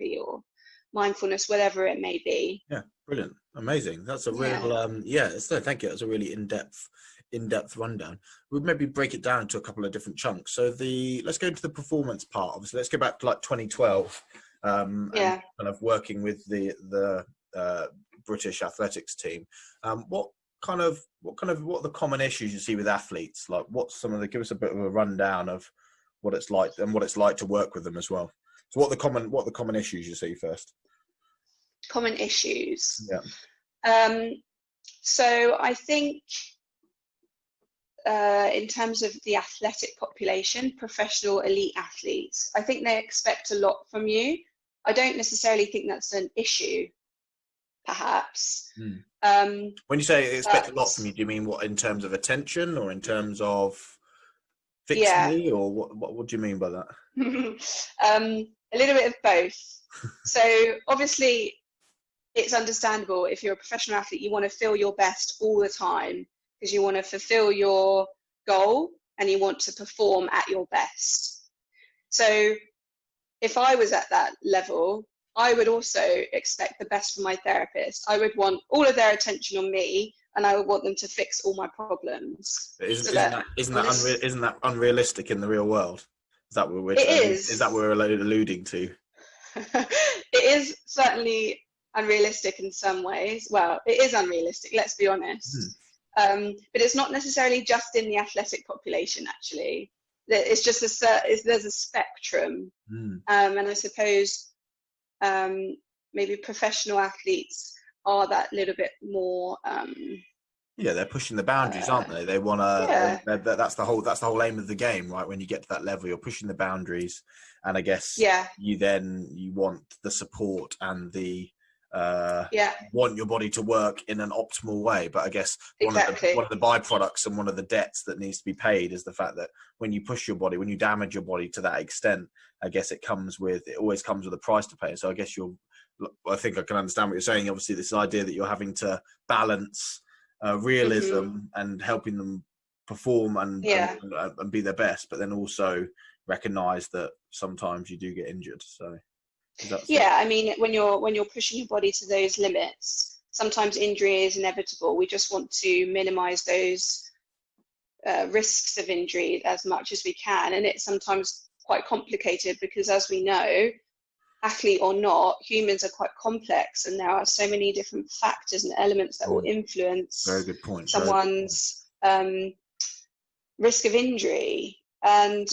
or mindfulness, whatever it may be. Yeah, brilliant, amazing. That's a real so thank you. That's a really in-depth rundown. We'll maybe break it down into a couple of different chunks. So let's go into the performance part. Obviously, let's go back to like 2012, and kind of working with the British athletics team. What are the common issues you see with athletes? Like, what's give us a bit of a rundown of what it's like and what it's like to work with them as well. So what are the common issues you see first? Common issues. Yeah. So I think in terms of the athletic population, professional elite athletes, I think they expect a lot from you. I don't necessarily think that's an issue, perhaps. When you say expect a lot from you, do you mean what, in terms of attention or in terms of fixing me, or what do you mean by that? A little bit of both. So obviously it's understandable if you're a professional athlete, you want to feel your best all the time because you want to fulfill your goal and you want to perform at your best. So if I was at that level, I would also expect the best from my therapist. I would want all of their attention on me, and I would want them to fix all my problems. Isn't that unrealistic in the real world? Is that what we're alluding to? It is certainly unrealistic in some ways. Well, it is unrealistic, let's be honest. But it's not necessarily just in the athletic population, actually. It's just there's a spectrum. And I suppose maybe professional athletes are that little bit more they're pushing the boundaries, aren't they? They want to that's the whole aim of the game, right? When you get to that level, you're pushing the boundaries, and I guess you want the support and the want your body to work in an optimal way. But I guess one of the byproducts and one of the debts that needs to be paid is the fact that when you push your body, when you damage your body to that extent, I guess it always comes with a price to pay. So I guess I think I can understand what you're saying. Obviously, this idea that you're having to balance realism and helping them perform and be their best, but then also recognize that sometimes you do get injured. So I mean, when you're pushing your body to those limits, sometimes injury is inevitable. We just want to minimize those risks of injury as much as we can, and it's sometimes quite complicated because, as we know, athlete or not, humans are quite complex, and there are so many different factors and elements that will influence someone's risk of injury. And